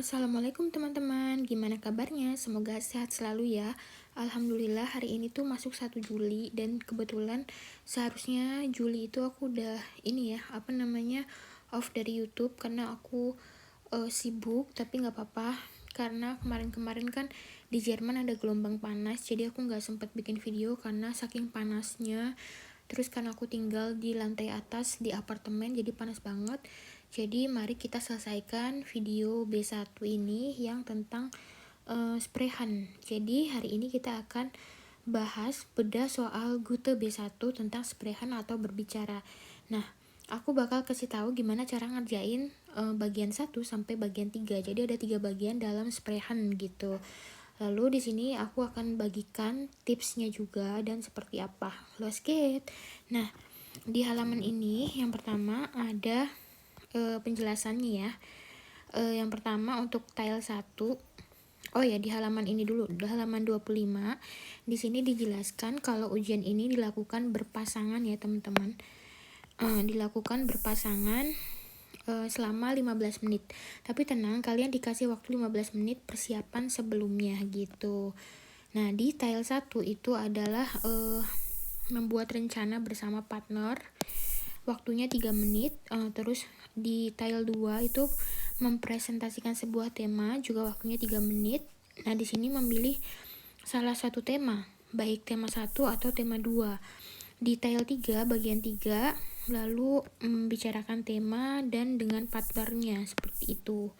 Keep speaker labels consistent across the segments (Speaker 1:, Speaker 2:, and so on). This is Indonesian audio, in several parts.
Speaker 1: Assalamualaikum teman-teman, gimana kabarnya? Semoga sehat selalu ya. Alhamdulillah hari ini tuh masuk 1 Juli dan kebetulan seharusnya Juli itu aku udah off dari YouTube karena aku sibuk, tapi nggak apa-apa karena kemarin-kemarin kan di Jerman ada gelombang panas, jadi aku nggak sempat bikin video karena saking panasnya. Terus karena aku tinggal di lantai atas di apartemen, jadi panas banget. Jadi mari kita selesaikan video B1 ini yang tentang sprehan. Jadi hari ini kita akan bahas bedah soal Gute B1 tentang sprehan atau berbicara. Nah, aku bakal kasih tahu gimana cara ngerjain bagian 1 sampai bagian 3. Jadi ada 3 bagian dalam sprehan gitu. Lalu di sini aku akan bagikan tipsnya juga dan seperti apa. Let's get. Nah, di halaman ini yang pertama ada penjelasannya ya. Yang pertama untuk tile 1. Oh ya, di halaman ini dulu, di halaman 25. Di sini dijelaskan kalau ujian ini dilakukan berpasangan ya, teman-teman. Dilakukan berpasangan selama 15 menit. Tapi tenang, kalian dikasih waktu 15 menit persiapan sebelumnya gitu. Nah, di tile 1 itu adalah membuat rencana bersama partner. Waktunya 3 menit. Terus di tile 2 itu mempresentasikan sebuah tema, juga waktunya 3 menit. Nah, di sini memilih salah satu tema, baik tema 1 atau tema 2. Di tile 3 bagian 3 lalu membicarakan tema dan dengan partnernya seperti itu.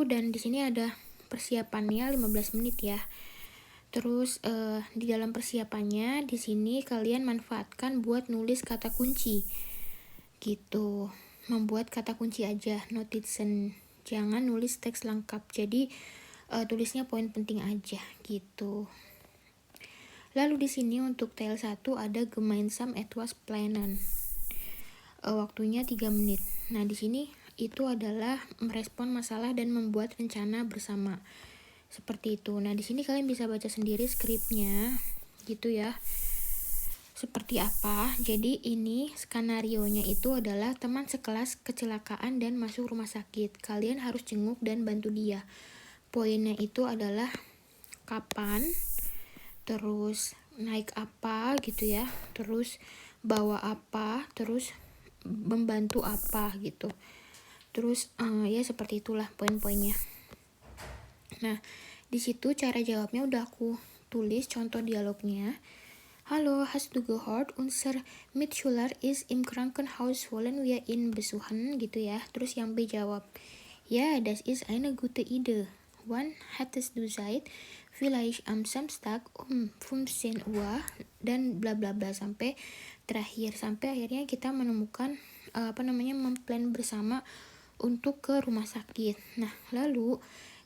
Speaker 1: Dan di sini ada persiapannya 15 menit ya. Terus di dalam persiapannya di sini kalian manfaatkan buat nulis kata kunci. Gitu. Membuat kata kunci aja, notizen. Jangan nulis teks lengkap. Jadi tulisnya poin penting aja gitu. Lalu di sini untuk tile 1 ada gemeinsam etwas planen. Waktunya 3 menit. Nah, di sini itu adalah merespon masalah dan membuat rencana bersama. Seperti itu. Nah, di sini kalian bisa baca sendiri skripnya gitu ya. Seperti apa? Jadi ini skenarionya itu adalah teman sekelas kecelakaan dan masuk rumah sakit. Kalian harus jenguk dan bantu dia. Poinnya itu adalah kapan, terus naik apa gitu ya, terus bawa apa, terus membantu apa gitu. Terus ya seperti itulah poin-poinnya. Nah, di situ cara jawabnya udah aku tulis contoh dialognya. Halo, hast du gehört? Unser Mitschüler ist im Krankenhaus, wollen wir ihn besuchen gitu ya. Terus yang B jawab, ja, das ist eine gute Idee. Wann hättest du Zeit? Vielleicht am Samstag um 15 Uhr dan bla bla bla sampai terakhir, sampai akhirnya kita menemukan memplan bersama untuk ke rumah sakit. Nah, lalu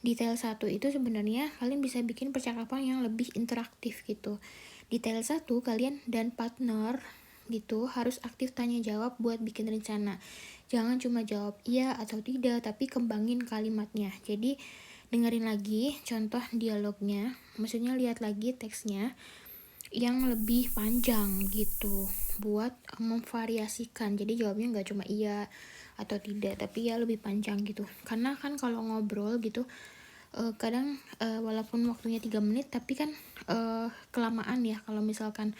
Speaker 1: detail 1 itu sebenarnya kalian bisa bikin percakapan yang lebih interaktif gitu. Detail 1 kalian dan partner gitu harus aktif tanya jawab buat bikin rencana. Jangan cuma jawab iya atau tidak, tapi kembangin kalimatnya. Jadi dengerin lagi contoh dialognya, maksudnya lihat lagi teksnya yang lebih panjang gitu buat memvariasikan. Jadi jawabnya nggak cuma iya atau tidak, tapi ya lebih panjang gitu. Karena kan kalau ngobrol gitu kadang walaupun waktunya 3 menit tapi kan kelamaan ya kalau misalkan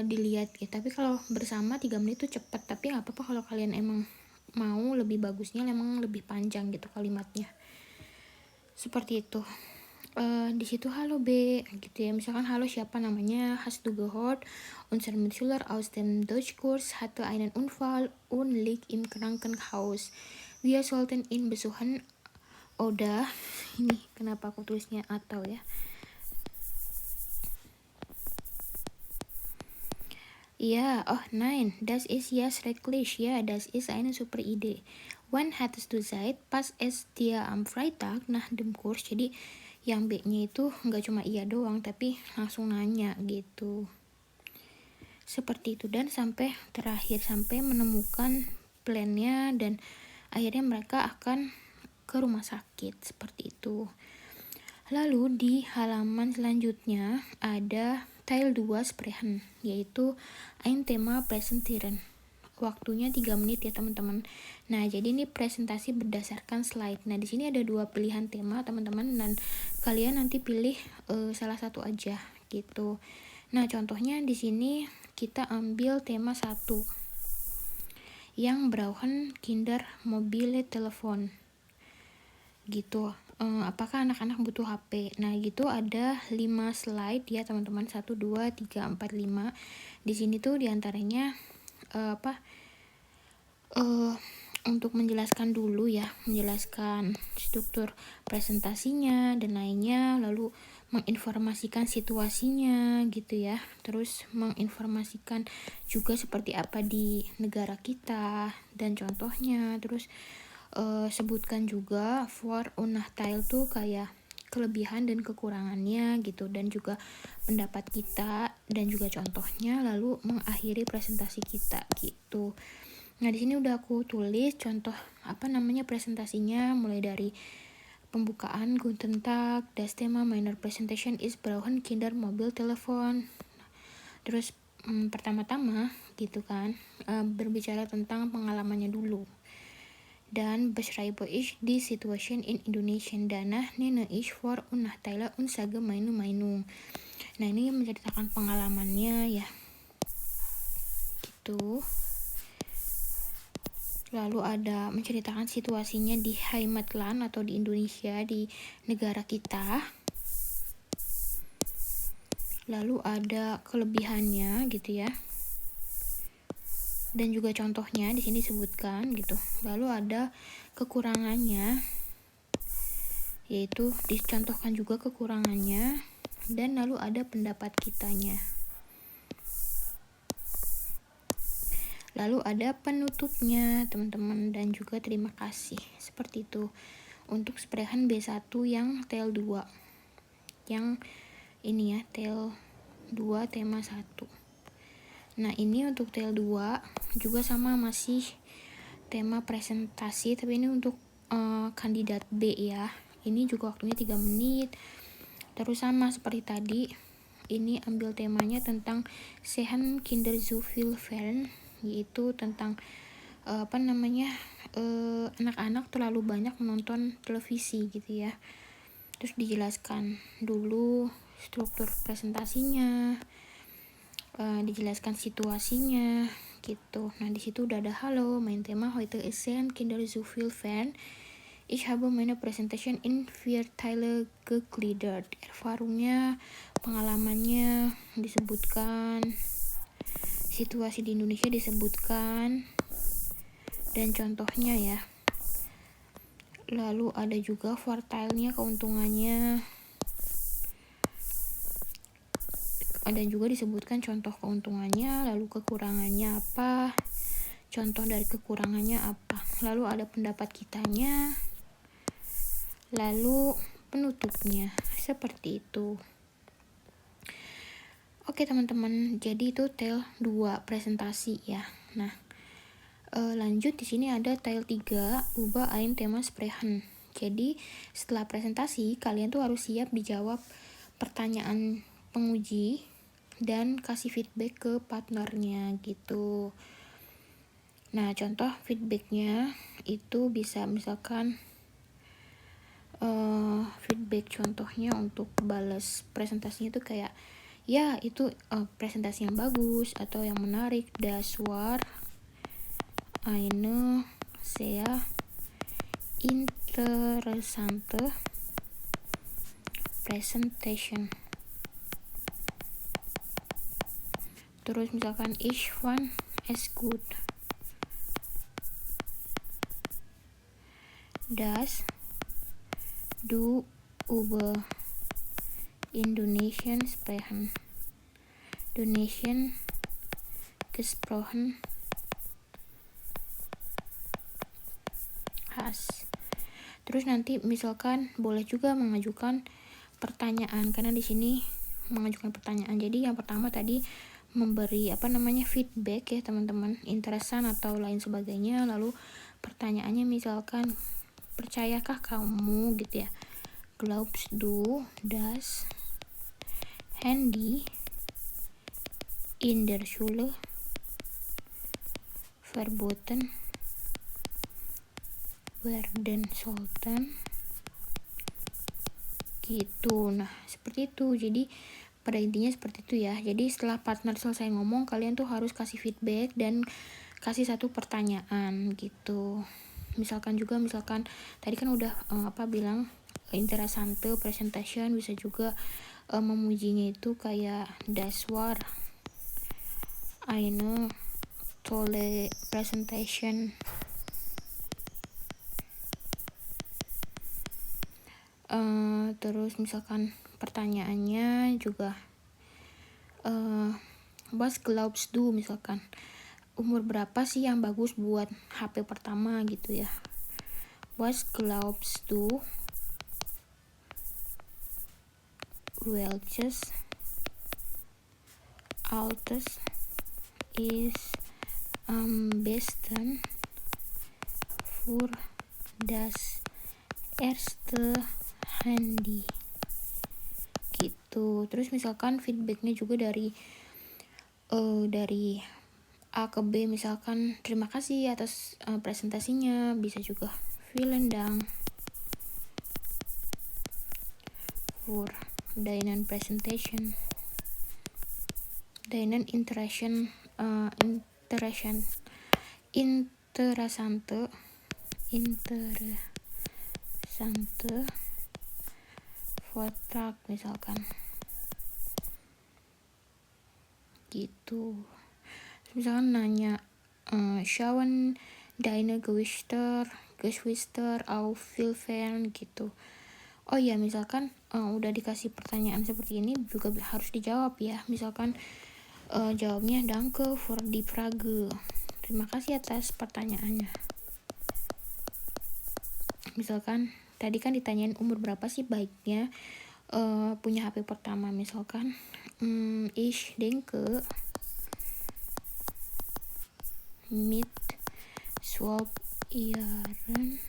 Speaker 1: dilihat gitu. Tapi kalau bersama 3 menit itu cepat, tapi nggak apa-apa kalau kalian emang mau lebih bagusnya emang lebih panjang gitu kalimatnya. Seperti itu. Di situ halo B gitu ya, misalkan halo siapa namanya, hast du gehört, unser Mitschüler aus dem Deutschkurs hatte einen Unfall und liegt im Krankenhaus, wir sollten ihn besuchen. Udah, ini kenapa aku tulisnya atau ya. Ja, oh nein, das ist ja schrecklich. Ja, das ist eine super Idee. Wann hattest du Zeit? Pas es dir am Freitag nach dem Kurs. Jadi yang B-nya itu nggak cuma iya doang, tapi langsung nanya gitu. Seperti itu, dan sampai terakhir, sampai menemukan plannya dan akhirnya mereka akan ke rumah sakit. Seperti itu. Lalu di halaman selanjutnya ada Teil 2 Sprechen, yaitu ein Thema präsentieren. waktunya 3 menit ya teman-teman. Nah, jadi ini presentasi berdasarkan slide. Nah, di sini ada 2 pilihan tema teman-teman, dan kalian nanti pilih salah satu aja gitu. Nah, contohnya di sini kita ambil tema 1 yang brauchen Kinder mobile Telefon gitu. Apakah anak-anak butuh HP? Nah, gitu ada 5 slide ya teman-teman. 1 2 3 4 5. Di sini tuh diantaranya untuk menjelaskan dulu ya, menjelaskan struktur presentasinya dan lainnya, lalu menginformasikan situasinya gitu ya, terus menginformasikan juga seperti apa di negara kita dan contohnya, terus sebutkan juga for Unnachteil tuh kayak kelebihan dan kekurangannya gitu, dan juga pendapat kita dan juga contohnya, lalu mengakhiri presentasi kita gitu. Nah, di sini udah aku tulis contoh presentasinya, mulai dari pembukaan Guten Tag, das Thema meiner Presentation ist brauchen Kinder Mobile Telefon. Terus pertama-tama gitu kan, berbicara tentang pengalamannya dulu. Dan beschreibe ich die Situation in Indonesia, danach nenne ich vor und Nachteile und sage meine Meinung. Nah, ini menceritakan pengalamannya ya gitu. Lalu ada menceritakan situasinya di Heimatland atau di Indonesia, di negara kita. Lalu ada kelebihannya gitu ya, dan juga contohnya di sini disebutkan gitu. Lalu ada kekurangannya, yaitu dicontohkan juga kekurangannya, dan lalu ada pendapat kitanya. Lalu ada penutupnya teman-teman, dan juga terima kasih. Seperti itu untuk Sprechen B1 yang tel 2, yang ini ya, tel 2 tema 1. Nah, ini untuk tel 2 juga sama, masih tema presentasi, tapi ini untuk kandidat B ya. Ini juga waktunya 3 menit. Terus sama seperti tadi, ini ambil temanya tentang Sehen Kinder zu viel Fern, yaitu tentang anak-anak terlalu banyak menonton televisi gitu ya. Terus dijelaskan dulu struktur presentasinya, dijelaskan situasinya gitu. Nah, di situ udah ada halo, mein Thema heute ist Kinder zu viel Fern. Ich habe meine Presentation in 4 Teile gegliedert. Erfahrungnya, pengalamannya disebutkan, situasi di Indonesia disebutkan, dan contohnya ya. Lalu ada juga Vorteilnya, keuntungannya, dan juga disebutkan contoh keuntungannya, lalu kekurangannya apa, contoh dari kekurangannya apa, lalu ada pendapat kitanya, lalu penutupnya. Seperti itu. Oke teman-teman, jadi itu tel 2 presentasi ya. Nah, lanjut di sini ada tel 3 über ein Thema sprechen. Jadi setelah presentasi kalian tuh harus siap dijawab pertanyaan penguji dan kasih feedback ke partnernya gitu. Nah, contoh feedbacknya itu bisa misalkan feedback contohnya untuk balas presentasinya itu kayak ya itu presentasi yang bagus atau yang menarik, das war eine sehr interessante presentation. Terus misalkan ich fand es gut, dass du über Indonesian gesprochen hast. Terus nanti misalkan boleh juga mengajukan pertanyaan, karena di sini mengajukan pertanyaan. Jadi yang pertama tadi memberi feedback ya teman-teman, interesan atau lain sebagainya. Lalu pertanyaannya misalkan, percayakah kamu gitu ya, glaubst du dass Handy in der Schule verboten werden sollten gitu. Nah seperti itu, jadi pada intinya seperti itu ya. Jadi setelah partner selesai ngomong, kalian tuh harus kasih feedback dan kasih satu pertanyaan gitu. Misalkan tadi kan udah bilang interessante presentation, bisa juga memujinya itu kayak das war eine tolle presentation. Terus misalkan pertanyaannya juga was glaubst du, misalkan umur berapa sih yang bagus buat HP pertama gitu ya. Was glaubst du welches Alters ist am besten für das erste Handy gitu. Terus misalkan feedbacknya juga dari A ke B, misalkan terima kasih atas presentasinya, bisa juga vielen Dank für deinen presentation, deinen interessante Vortrag misalkan gitu. Misalkan nanya schauen deine Geschwister auf Filmfern gitu. Oh ya, misalkan udah dikasih pertanyaan seperti ini juga harus dijawab ya. Misalkan jawabnya danke für die Frage, terima kasih atas pertanyaannya. Misalkan tadi kan ditanyain umur berapa sih baiknya punya HP pertama, misalkan ich denke mit 12 Jahren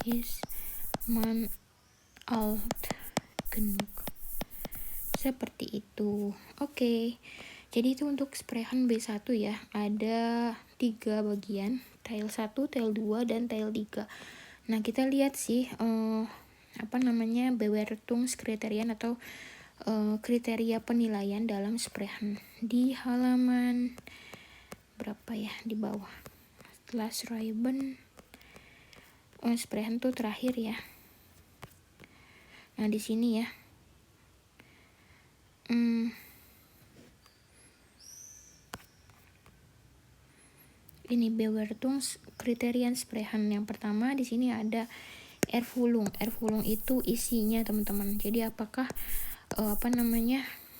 Speaker 1: ist man alt genug. Seperti itu. Oke. Jadi itu untuk Sprechen B1 ya. Ada 3 bagian, Teil 1, Teil 2, dan Teil 3. Nah, kita lihat sih Bewertungskriterien atau kriteria penilaian dalam Sprechen di halaman berapa ya, di bawah. Setelah Schreiben Sprechen tuh terakhir ya. Nah, di sini ya. Ini Bewertungskriterien Sprechen. Yang pertama di sini ada Erfüllung. Erfüllung itu isinya, teman-teman. Jadi apakah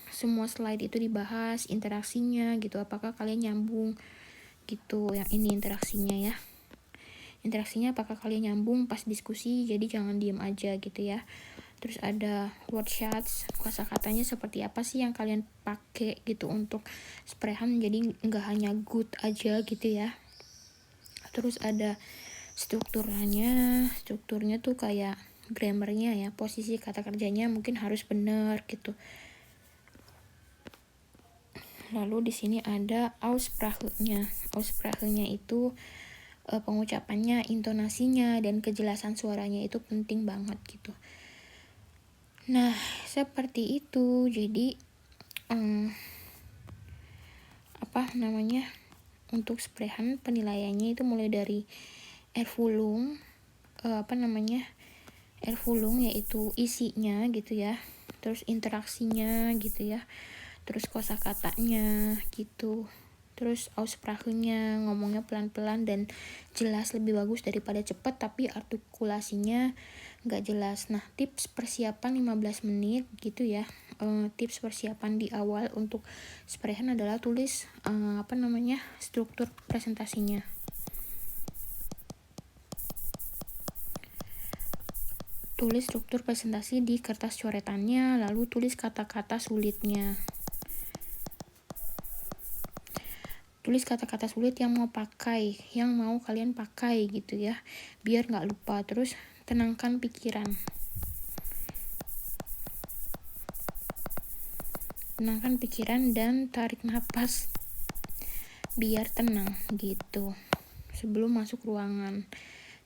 Speaker 1: semua slide itu dibahas, interaksinya gitu, apakah kalian nyambung gitu. Yang ini interaksinya ya. Interaksinya apakah kalian nyambung pas diskusi, jadi jangan diem aja gitu ya. Terus ada wordshots, kosakatanya seperti apa sih yang kalian pakai gitu untuk Sprechen, jadi nggak hanya good aja gitu ya. Terus ada strukturnya tuh kayak grammarnya ya, posisi kata kerjanya mungkin harus benar gitu. Lalu di sini ada Aussprache-nya. Aussprache-nya itu pengucapannya, intonasinya, dan kejelasan suaranya itu penting banget gitu. Nah, seperti itu. Jadi untuk Sprechen penilaiannya itu mulai dari Erfüllung, Erfüllung yaitu isinya gitu ya, terus interaksinya gitu ya, terus kosakatanya gitu, terus Aussprache-nya ngomongnya pelan-pelan dan jelas, lebih bagus daripada cepat tapi artikulasinya nggak jelas. Nah, tips persiapan 15 menit gitu ya. Tips persiapan di awal untuk Sprechen adalah tulis struktur presentasinya. Tulis struktur presentasi di kertas coretannya, lalu tulis kata-kata sulitnya. Tulis kata-kata sulit yang mau kalian pakai gitu ya, biar nggak lupa. Terus tenangkan pikiran. Dan tarik nafas biar tenang gitu sebelum masuk ruangan.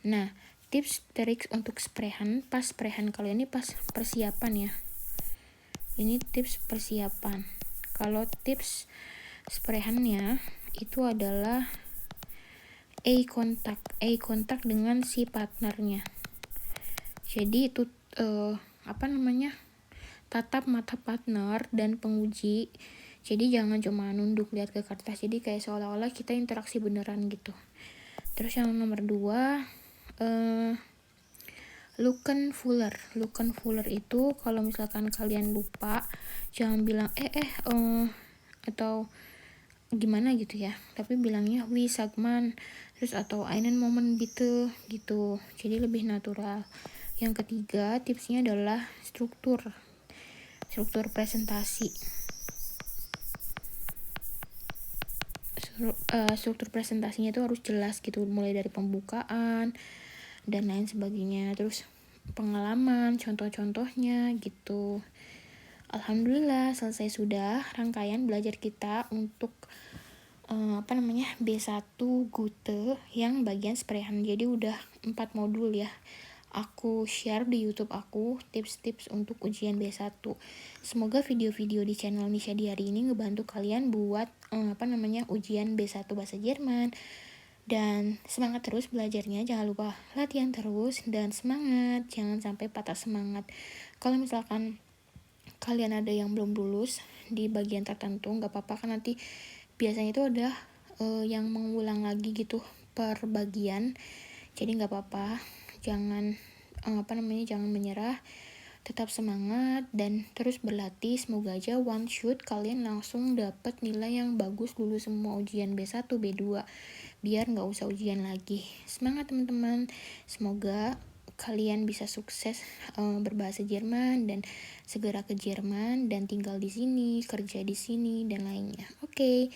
Speaker 1: Nah, tips trik untuk sprehan pas sprehan, kalau ini pas persiapan ya. Ini tips persiapan. Kalau tips sprehannya itu adalah eye contact dengan si partnernya. Jadi itu tatap mata partner dan penguji. Jadi jangan cuma nunduk lihat ke kertas, jadi kayak seolah-olah kita interaksi beneran gitu. Terus yang nomor 2, Looken fuller itu kalau misalkan kalian lupa, jangan bilang atau gimana gitu ya, tapi bilangnya wie Sagman, terus atau einen Moment bitte gitu, jadi lebih natural. Yang ketiga tipsnya adalah struktur presentasi. Struktur presentasinya itu harus jelas gitu, mulai dari pembukaan dan lain sebagainya, terus pengalaman, contoh-contohnya gitu. Alhamdulillah selesai sudah rangkaian belajar kita untuk B1 Gute yang bagian sprehan. Jadi udah 4 modul ya. Aku share di YouTube aku tips-tips untuk ujian B1. Semoga video-video di channel Nisha di hari ini ngebantu kalian buat ujian B1 bahasa Jerman. Dan semangat terus belajarnya, jangan lupa latihan terus dan semangat, jangan sampai patah semangat. Kalau misalkan kalian ada yang belum lulus di bagian tertentu, nggak apa-apa kan, nanti biasanya itu ada yang mengulang lagi gitu per bagian. Jadi nggak apa-apa, jangan jangan menyerah, tetap semangat dan terus berlatih. Semoga aja one shoot kalian langsung dapat nilai yang bagus, lulus semua ujian B1, B2, biar nggak usah ujian lagi. Semangat teman-teman, semoga kalian bisa sukses berbahasa Jerman dan segera ke Jerman dan tinggal di sini, kerja di sini dan lainnya. Oke.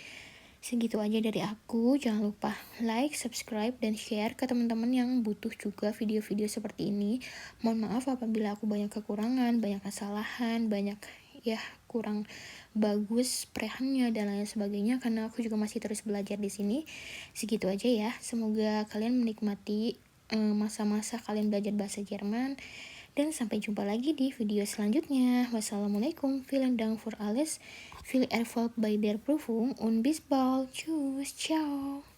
Speaker 1: Segitu aja dari aku. Jangan lupa like, subscribe, dan share ke teman-teman yang butuh juga video-video seperti ini. Mohon maaf apabila aku banyak kekurangan, banyak kesalahan, banyak kurang bagus prehannya dan lain sebagainya, karena aku juga masih terus belajar di sini. Segitu aja ya. Semoga kalian menikmati masa-masa kalian belajar bahasa Jerman. Dan sampai jumpa lagi di video selanjutnya. Wassalamualaikum, vielen Dank für alles, viel Erfolg bei der Prüfung und bis bald. Tschüss, ciao.